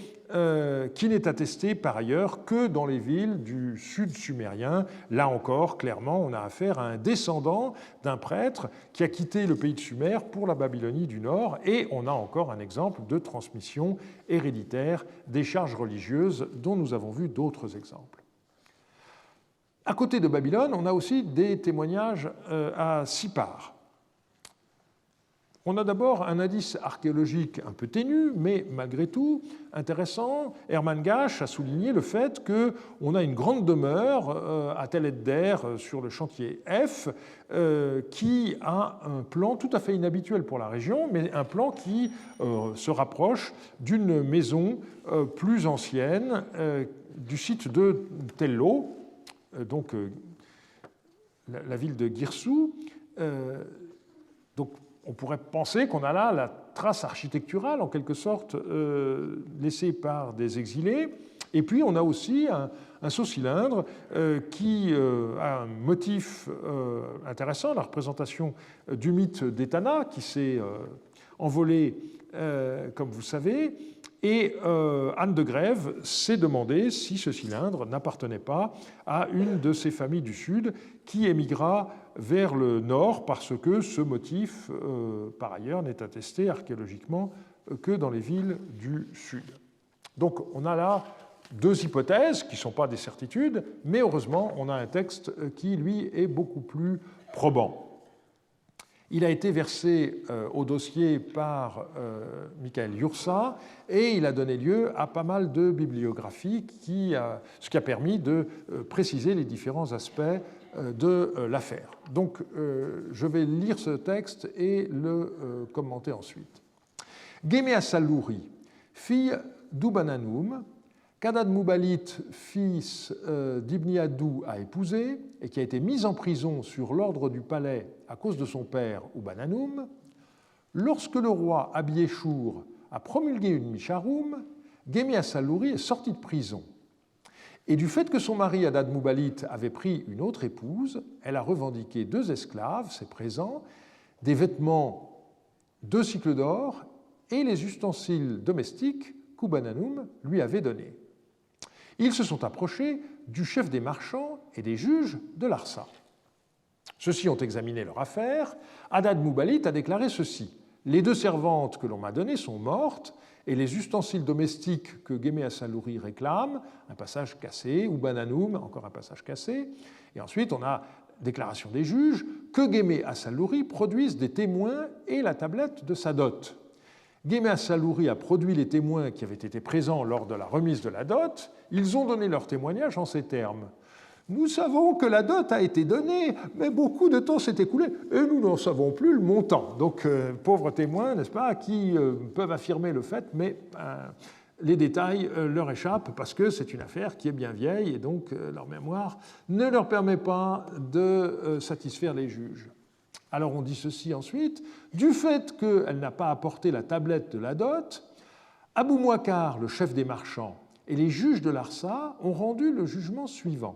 qui n'est attesté par ailleurs que dans les villes du sud sumérien. Là encore, clairement, on a affaire à un descendant d'un prêtre qui a quitté le pays de Sumer pour la Babylonie du Nord, et on a encore un exemple de transmission héréditaire des charges religieuses dont nous avons vu d'autres exemples. À côté de Babylone, on a aussi des témoignages à Sippar. On a d'abord un indice archéologique un peu ténu, mais malgré tout intéressant. Hermann Gasch a souligné le fait qu'on a une grande demeure à Tel Edder sur le chantier F qui a un plan tout à fait inhabituel pour la région, mais un plan qui se rapproche d'une maison plus ancienne du site de Tello, donc la ville de Girsou. Donc, on pourrait penser qu'on a là la trace architecturale, en quelque sorte, laissée par des exilés. Et puis, on a aussi un saut-cylindre qui a un motif intéressant, la représentation du mythe d'Etana, qui s'est envolé, comme vous savez. Et Anne de Grève s'est demandé si ce cylindre n'appartenait pas à une de ces familles du Sud qui émigra vers le Nord, parce que ce motif, par ailleurs, n'est attesté archéologiquement que dans les villes du Sud. Donc on a là deux hypothèses qui ne sont pas des certitudes, mais heureusement, on a un texte qui, lui, est beaucoup plus probant. Il a été versé au dossier par Michael Yursa et il a donné lieu à pas mal de bibliographies, ce qui a permis de préciser les différents aspects de l'affaire. Donc je vais lire ce texte et le commenter ensuite. Gemea Saluri, fille d'Ubananum, qu'Adad Mubalit, fils d'Ibni Adou, a épousé et qui a été mise en prison sur l'ordre du palais à cause de son père Ubananum, lorsque le roi Abiéchour a promulgué une Misharoum, Gemea Saluri est sortie de prison. Et du fait que son mari Adad Mubalit avait pris une autre épouse, elle a revendiqué 2 esclaves, c'est présent, des vêtements, 2 cycles d'or et les ustensiles domestiques qu'Ubananum lui avait donnés. Ils se sont approchés du chef des marchands et des juges de Larsa. Ceux-ci ont examiné leur affaire. Adad Mubalit a déclaré ceci: les 2 servantes que l'on m'a données sont mortes, et les ustensiles domestiques que Gemea Saluri réclame, un passage cassé, Ubananum, encore un passage cassé. Et ensuite, on a déclaration des juges que Gemea Saluri produise des témoins et la tablette de sa dot. Gémé Assallouri a produit les témoins qui avaient été présents lors de la remise de la dot. Ils ont donné leur témoignage en ces termes. Nous savons que la dot a été donnée, mais beaucoup de temps s'est écoulé et nous n'en savons plus le montant. Donc, pauvres témoins, n'est-ce pas, qui peuvent affirmer le fait, mais les détails leur échappent parce que c'est une affaire qui est bien vieille et donc leur mémoire ne leur permet pas de satisfaire les juges. Alors on dit ceci ensuite, du fait qu'elle n'a pas apporté la tablette de la dot, Abou Mouakar, le chef des marchands, et les juges de l'Arsa ont rendu le jugement suivant.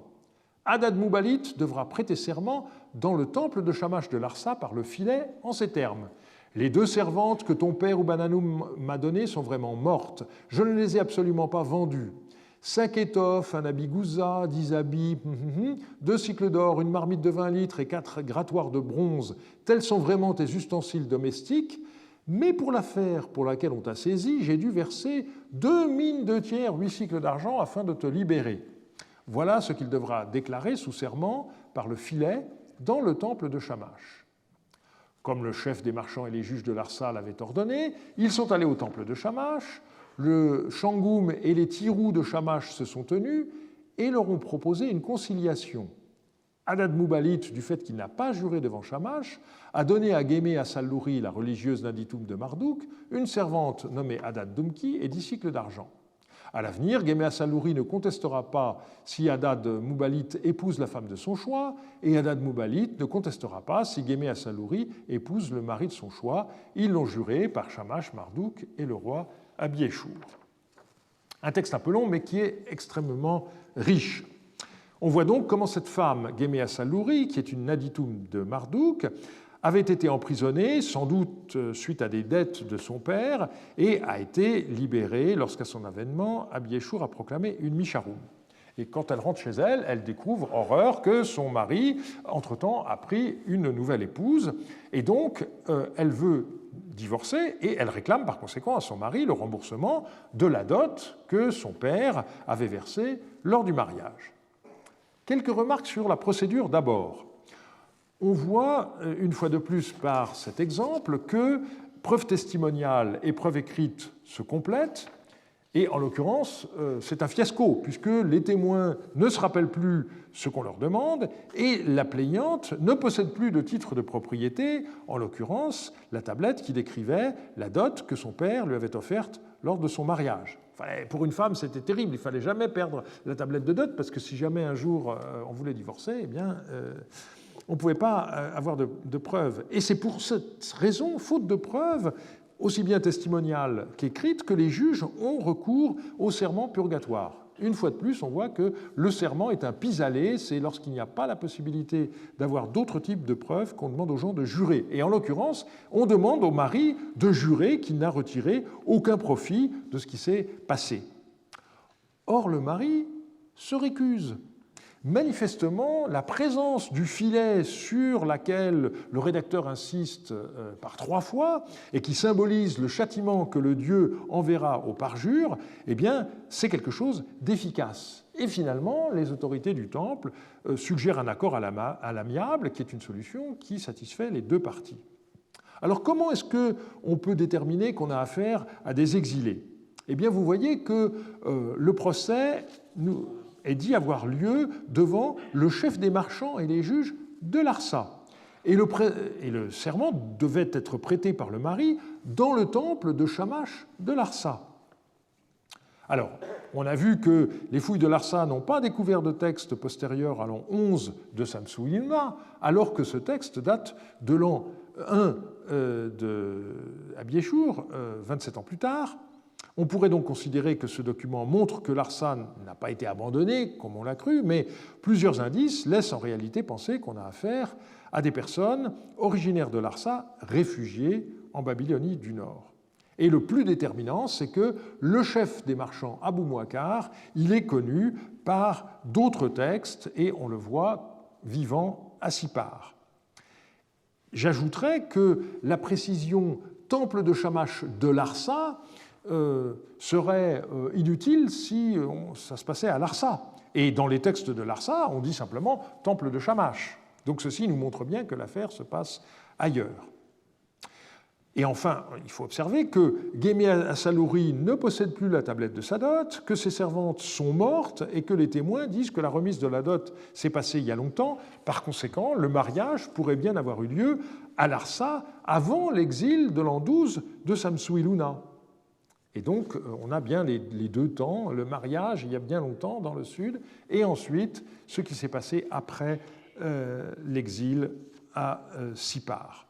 Haddad Moubalit devra prêter serment dans le temple de Shamash de l'Arsa par le filet en ces termes. Les 2 servantes que ton père Ubananoum m'a données sont vraiment mortes. Je ne les ai absolument pas vendues. 5 étoffes, un habit gouza, 10 habits, 2 cycles d'or, une marmite de 20 litres et 4 grattoirs de bronze. Tels sont vraiment tes ustensiles domestiques. Mais pour l'affaire pour laquelle on t'a saisi, j'ai dû verser 2 mines de tiers, 8 cycles d'argent afin de te libérer. Voilà ce qu'il devra déclarer sous serment par le filet dans le temple de Shamash. Comme le chef des marchands et les juges de l'Arsa l'avaient ordonné, ils sont allés au temple de Shamash. Le Shangoum et les Tirous de Shamash se sont tenus et leur ont proposé une conciliation. Haddad Moubalit, du fait qu'il n'a pas juré devant Shamash, a donné à Gémé Assallouri, la religieuse d'Inditoum de Mardouk, une servante nommée Haddad Dumki et 10 cycles d'argent. À l'avenir, Gémé Assallouri ne contestera pas si Haddad Moubalit épouse la femme de son choix, et Haddad Moubalit ne contestera pas si Gémé Assallouri épouse le mari de son choix. Ils l'ont juré par Shamash, Mardouk et le roi Abiéchour. Un texte un peu long, mais qui est extrêmement riche. On voit donc comment cette femme, Gémé Assallouri, qui est une Naditoum de Mardouk, avait été emprisonnée, sans doute suite à des dettes de son père, et a été libérée lorsqu'à son avènement, Abiéchour a proclamé une Misharoum. Et quand elle rentre chez elle, elle découvre, horreur, que son mari, entre-temps, a pris une nouvelle épouse, et donc elle veut divorcer, et elle réclame par conséquent à son mari le remboursement de la dot que son père avait versée lors du mariage. Quelques remarques sur la procédure d'abord. On voit, une fois de plus par cet exemple, que preuve testimoniale et preuve écrite se complètent, et en l'occurrence, c'est un fiasco, puisque les témoins ne se rappellent plus ce qu'on leur demande, et la plaignante ne possède plus de titre de propriété, en l'occurrence, la tablette qui décrivait la dot que son père lui avait offerte lors de son mariage. Enfin, pour une femme, c'était terrible, il ne fallait jamais perdre la tablette de dot, parce que si jamais un jour on voulait divorcer, eh bien... on ne pouvait pas avoir de preuves. Et c'est pour cette raison, faute de preuves, aussi bien testimoniales qu'écrites, que les juges ont recours au serment purgatoire. Une fois de plus, on voit que le serment est un pis-aller, c'est lorsqu'il n'y a pas la possibilité d'avoir d'autres types de preuves qu'on demande aux gens de jurer. Et en l'occurrence, on demande au mari de jurer qu'il n'a retiré aucun profit de ce qui s'est passé. Or, le mari se récuse. Manifestement, la présence du filet sur laquelle le rédacteur insiste par 3 fois et qui symbolise le châtiment que le Dieu enverra au parjure, eh bien, c'est quelque chose d'efficace. Et finalement, les autorités du temple suggèrent un accord à l'amiable, qui est une solution qui satisfait les 2 parties. Alors, comment est-ce qu'on peut déterminer qu'on a affaire à des exilés ? Eh bien, vous voyez que le procès est dit avoir lieu devant le chef des marchands et les juges de l'Arsa. Et le serment devait être prêté par le mari dans le temple de Shamash de l'Arsa. Alors, on a vu que les fouilles de l'Arsa n'ont pas découvert de texte postérieur à l'an 11 de Samsu-Ilma, alors que ce texte date de l'an 1 de Abiéchour, 27 ans plus tard. On pourrait donc considérer que ce document montre que l'Arsa n'a pas été abandonné, comme on l'a cru, mais plusieurs indices laissent en réalité penser qu'on a affaire à des personnes originaires de l'Arsa, réfugiées en Babylonie du Nord. Et le plus déterminant, c'est que le chef des marchands, Abou Mouakar, il est connu par d'autres textes, et on le voit vivant à Sipar. J'ajouterais que la précision « temple de Shamash de l'Arsa » serait inutile si ça se passait à Larsa. Et dans les textes de Larsa, on dit simplement « temple de Shamash ». Donc ceci nous montre bien que l'affaire se passe ailleurs. Et enfin, il faut observer que Guémé Assalouri ne possède plus la tablette de sa dot, que ses servantes sont mortes et que les témoins disent que la remise de la dot s'est passée il y a longtemps. Par conséquent, le mariage pourrait bien avoir eu lieu à Larsa avant l'exil de l'an 12 de Samsu-Iluna. Et donc, on a bien les deux temps, le mariage il y a bien longtemps dans le sud, et ensuite ce qui s'est passé après l'exil à Sipar.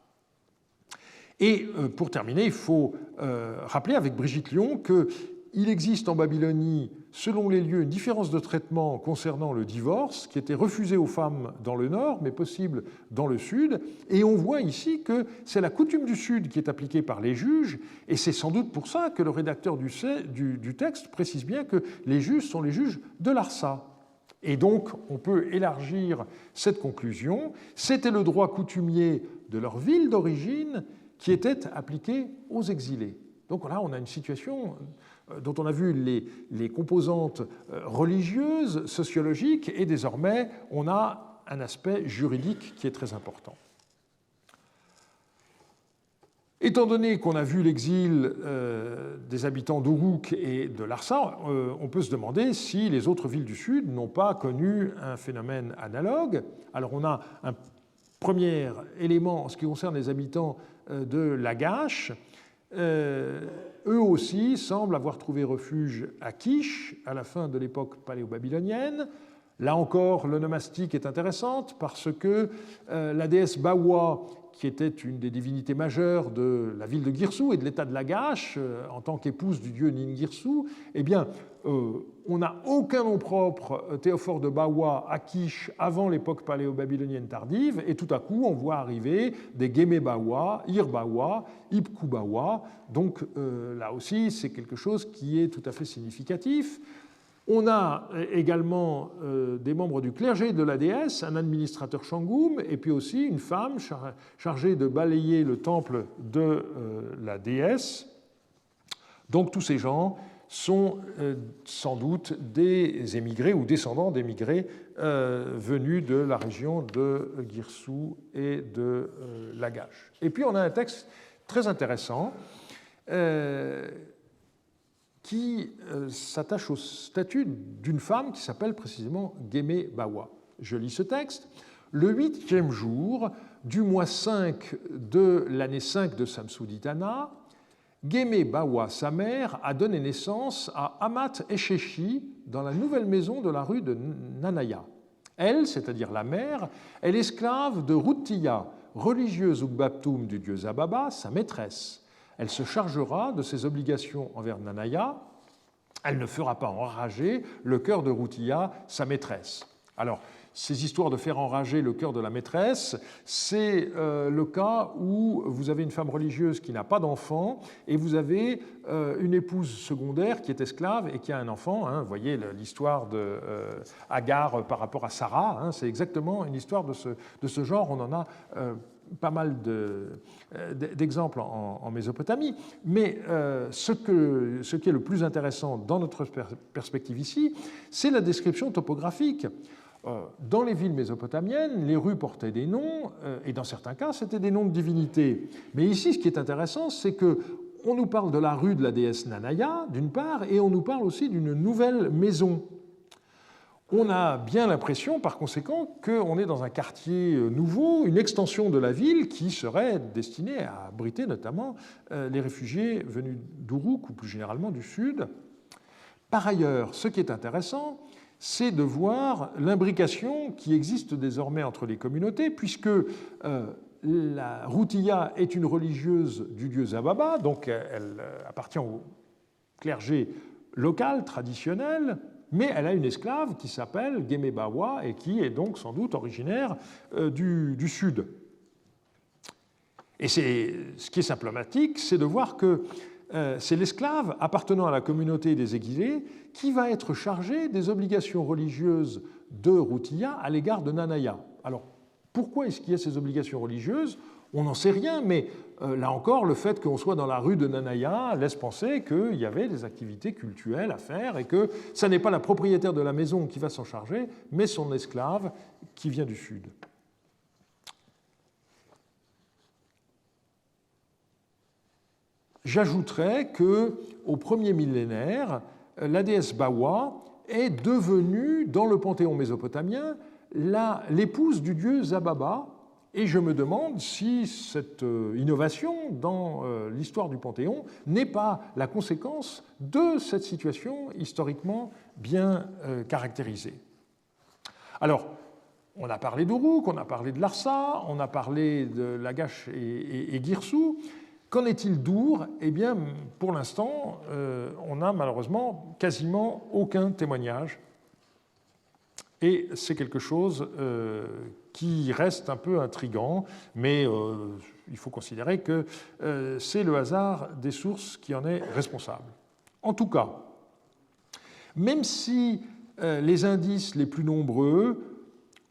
Et pour terminer, il faut rappeler avec Brigitte Lyon qu'il existe en Babylonie, selon les lieux, une différence de traitement concernant le divorce qui était refusé aux femmes dans le nord, mais possible dans le sud. Et on voit ici que c'est la coutume du sud qui est appliquée par les juges, et c'est sans doute pour ça que le rédacteur du texte précise bien que les juges sont les juges de Larsa. Et donc, on peut élargir cette conclusion. C'était le droit coutumier de leur ville d'origine qui était appliqué aux exilés. Donc là, on a une situation dont on a vu les composantes religieuses, sociologiques, et désormais, on a un aspect juridique qui est très important. Étant donné qu'on a vu l'exil des habitants d'Uruk et de Larsa, on peut se demander si les autres villes du Sud n'ont pas connu un phénomène analogue. Alors on a un premier élément en ce qui concerne les habitants de Lagash. Eux aussi semblent avoir trouvé refuge à Kish à la fin de l'époque paléo-babylonienne. Là encore, l'onomastique est intéressante parce que la déesse Bawa, qui était une des divinités majeures de la ville de Girsu et de l'état de Lagash, en tant qu'épouse du dieu Ningirsu, eh bien, on n'a aucun nom propre théophore de Bawa à Kish avant l'époque paléo-babylonienne tardive, et tout à coup, on voit arriver des Gémé Bawa, Ir Bawa, Ipku Bawa. Donc là aussi, c'est quelque chose qui est tout à fait significatif. On a également des membres du clergé de la déesse, un administrateur Shangoum, et puis aussi une femme chargée de balayer le temple de la déesse. Donc tous ces gens sont sans doute des émigrés ou descendants d'émigrés venus de la région de Girsu et de Lagash. Et puis on a un texte très intéressant qui s'attache au statut d'une femme qui s'appelle précisément Gémé Bawa. Je lis ce texte. Le 8e jour du mois 5 de l'année 5 de Samsu-Ditana, Gémé Bawa, sa mère, a donné naissance à Amat Esheshi dans la nouvelle maison de la rue de Nanaya. Elle, c'est-à-dire la mère, est l'esclave de Rutiya, religieuse Ugbaptum du dieu Zababa, sa maîtresse. Elle se chargera de ses obligations envers Nanaya. Elle ne fera pas enrager le cœur de Rutiya, sa maîtresse. Alors, ces histoires de faire enrager le cœur de la maîtresse, c'est le cas où vous avez une femme religieuse qui n'a pas d'enfant et vous avez une épouse secondaire qui est esclave et qui a un enfant. Vous voyez l'histoire de Agar par rapport à Sarah. C'est exactement une histoire de ce genre. On en a pas mal d'exemples en Mésopotamie. Mais ce qui est le plus intéressant dans notre perspective ici, c'est la description topographique. Dans les villes mésopotamiennes, les rues portaient des noms, et dans certains cas, c'était des noms de divinités. Mais ici, ce qui est intéressant, c'est qu'on nous parle de la rue de la déesse Nanaya, d'une part, et on nous parle aussi d'une nouvelle maison. On a bien l'impression, par conséquent, qu'on est dans un quartier nouveau, une extension de la ville qui serait destinée à abriter notamment les réfugiés venus d'Uruk, ou plus généralement du sud. Par ailleurs, ce qui est intéressant, c'est de voir l'imbrication qui existe désormais entre les communautés, puisque la Rutiya est une religieuse du dieu Zababa, donc elle appartient au clergé local, traditionnel, mais elle a une esclave qui s'appelle Gémé Bawa et qui est donc sans doute originaire du sud. Et ce qui est symptomatique, c'est de voir que c'est l'esclave appartenant à la communauté des exilés qui va être chargé des obligations religieuses de Rutiya à l'égard de Nanaya. Alors, pourquoi est-ce qu'il y a ces obligations religieuses? On n'en sait rien, mais là encore, le fait qu'on soit dans la rue de Nanaya laisse penser qu'il y avait des activités cultuelles à faire et que ce n'est pas la propriétaire de la maison qui va s'en charger, mais son esclave qui vient du sud. J'ajouterais qu'au premier millénaire, la déesse Bawa est devenue, dans le panthéon mésopotamien, l'épouse du dieu Zababa, et je me demande si cette innovation dans l'histoire du Panthéon n'est pas la conséquence de cette situation historiquement bien caractérisée. Alors, on a parlé d'Uruk, on a parlé de Larsa, on a parlé de Lagash et Girsou. Qu'en est-il d'Ur? Eh bien, pour l'instant, on n'a malheureusement quasiment aucun témoignage. Et c'est quelque chose qui reste un peu intriguant, mais il faut considérer que c'est le hasard des sources qui en est responsable. En tout cas, même si les indices les plus nombreux,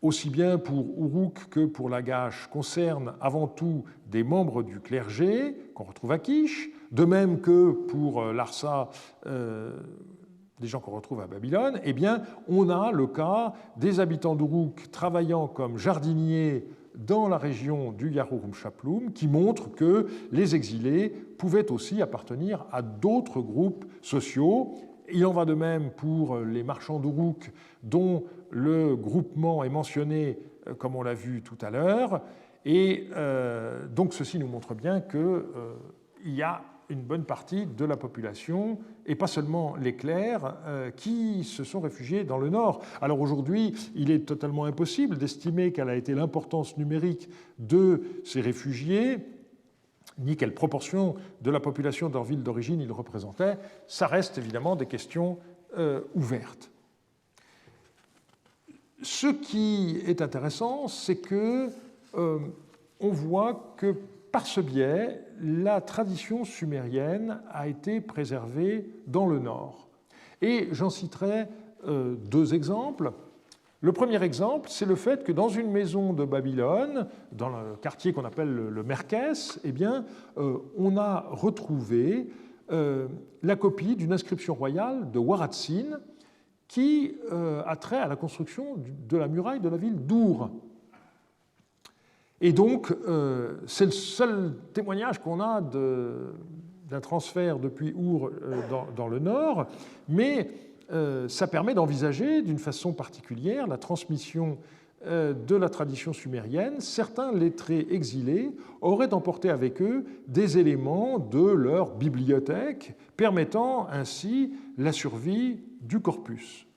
aussi bien pour Uruk que pour Lagash, concernent avant tout des membres du clergé qu'on retrouve à Kish, de même que pour Larsa, des gens qu'on retrouve à Babylone, eh bien, on a le cas des habitants d'Uruk travaillant comme jardiniers dans la région du Yarurum-Chaplum, qui montre que les exilés pouvaient aussi appartenir à d'autres groupes sociaux. Il en va de même pour les marchands d'Uruk, dont le groupement est mentionné, comme on l'a vu tout à l'heure. Et donc ceci nous montre bien qu'il y a une bonne partie de la population, et pas seulement les clercs, qui se sont réfugiés dans le nord. Alors aujourd'hui, il est totalement impossible d'estimer quelle a été l'importance numérique de ces réfugiés, ni quelle proportion de la population de leur ville d'origine ils représentaient. Ça reste évidemment des questions ouvertes. Ce qui est intéressant, c'est que on voit que par ce biais, la tradition sumérienne a été préservée dans le nord. Et j'en citerai deux exemples. Le premier exemple, c'est le fait que dans une maison de Babylone, dans le quartier qu'on appelle le Merkès, eh bien, on a retrouvé la copie d'une inscription royale de Waratzin qui a trait à la construction de la muraille de la ville d'Ur. Et donc, c'est le seul témoignage qu'on a d'un transfert depuis Our dans le nord, mais ça permet d'envisager d'une façon particulière la transmission de la tradition sumérienne. Certains lettrés exilés auraient emporté avec eux des éléments de leur bibliothèque, permettant ainsi la survie du corpus.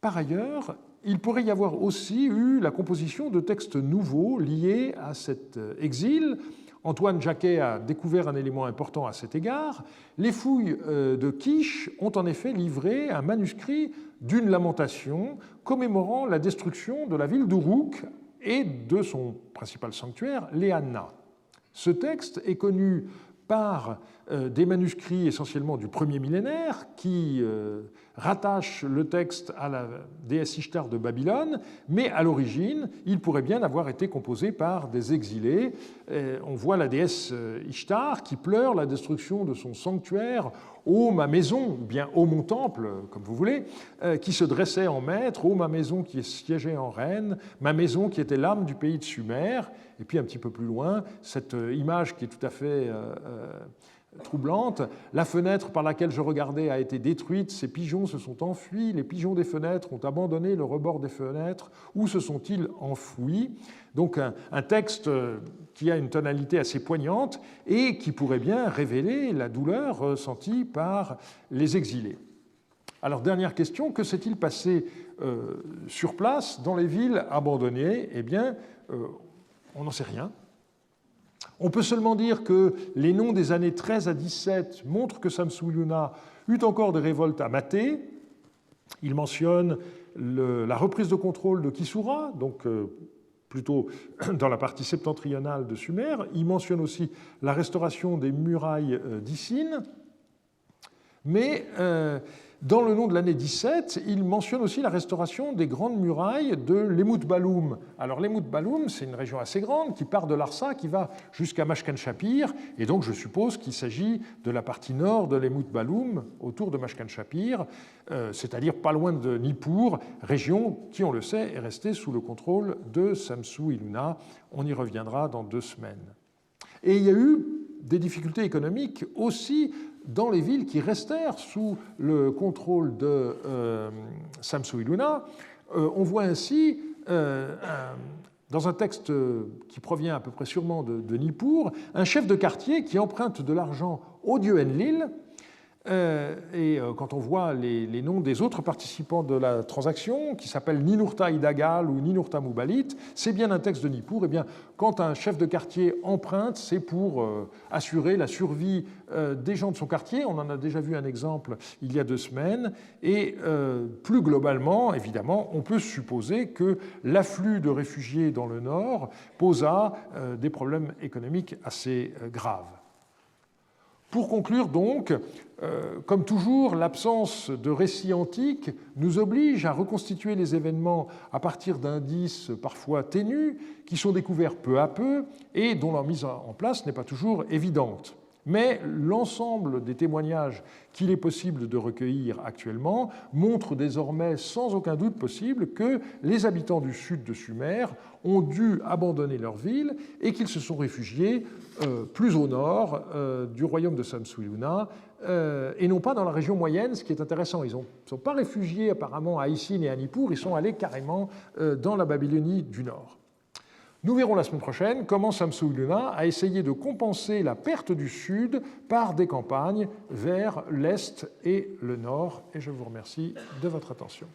Par ailleurs, il pourrait y avoir aussi eu la composition de textes nouveaux liés à cet exil. Antoine Jacquet a découvert un élément important à cet égard. Les fouilles de Kish ont en effet livré un manuscrit d'une lamentation commémorant la destruction de la ville d'Uruk et de son principal sanctuaire, Léana. Ce texte est connu par des manuscrits essentiellement du premier millénaire qui rattachent le texte à la déesse Ishtar de Babylone, mais à l'origine, il pourrait bien avoir été composé par des exilés. On voit la déesse Ishtar qui pleure la destruction de son sanctuaire, ô ma maison, ou bien ô mon temple, comme vous voulez, qui se dressait en maître, ô ma maison qui siégeait en reine, ma maison qui était l'âme du pays de Sumer. Et puis un petit peu plus loin, cette image qui est tout à fait troublante. La fenêtre par laquelle je regardais a été détruite, ces pigeons se sont enfuis, les pigeons des fenêtres ont abandonné le rebord des fenêtres, où se sont-ils enfouis? Donc un texte qui a une tonalité assez poignante et qui pourrait bien révéler la douleur ressentie par les exilés. Alors dernière question, que s'est-il passé sur place dans les villes abandonnées? Eh bien, on n'en sait rien. On peut seulement dire que les noms des années 13 à 17 montrent que Samsu-Iluna eut encore des révoltes à mater. Il mentionne la reprise de contrôle de Kisura, donc plutôt dans la partie septentrionale de Sumer. Il mentionne aussi la restauration des murailles d'Issine. Mais dans le nom de l'année 17, il mentionne aussi la restauration des grandes murailles de l'Emut-Baloum. Alors l'Emut-Baloum, c'est une région assez grande qui part de Larsa, qui va jusqu'à Mashkan-Shapir, et donc je suppose qu'il s'agit de la partie nord de l'Emut-Baloum, autour de Mashkan-Shapir, c'est-à-dire pas loin de Nippur, région qui, on le sait, est restée sous le contrôle de Samsu-Iluna. On y reviendra dans 2 semaines. Et il y a eu des difficultés économiques aussi dans les villes qui restèrent sous le contrôle de Samsu-Iluna. On voit ainsi, dans un texte qui provient à peu près sûrement de Nippur, un chef de quartier qui emprunte de l'argent au dieu Enlil. Et quand on voit les noms des autres participants de la transaction, qui s'appellent Ninurta Idagal ou Ninurta Mubalit, c'est bien un texte de Nippur. Et bien, quand un chef de quartier emprunte, c'est pour assurer la survie des gens de son quartier. On en a déjà vu un exemple il y a 2 semaines. Et plus globalement, évidemment, on peut supposer que l'afflux de réfugiés dans le nord posa des problèmes économiques assez graves. Pour conclure donc, comme toujours, l'absence de récits antiques nous oblige à reconstituer les événements à partir d'indices parfois ténus, qui sont découverts peu à peu et dont la mise en place n'est pas toujours évidente. Mais l'ensemble des témoignages qu'il est possible de recueillir actuellement montre désormais sans aucun doute possible que les habitants du sud de Sumer ont dû abandonner leur ville et qu'ils se sont réfugiés plus au nord du royaume de Samsu-Iluna et non pas dans la région moyenne, ce qui est intéressant. Ils ne sont pas réfugiés apparemment à Issin et à Nippur, ils sont allés carrément dans la Babylonie du nord. Nous verrons la semaine prochaine comment Samsu-Iluna a essayé de compenser la perte du sud par des campagnes vers l'est et le nord. Et je vous remercie de votre attention.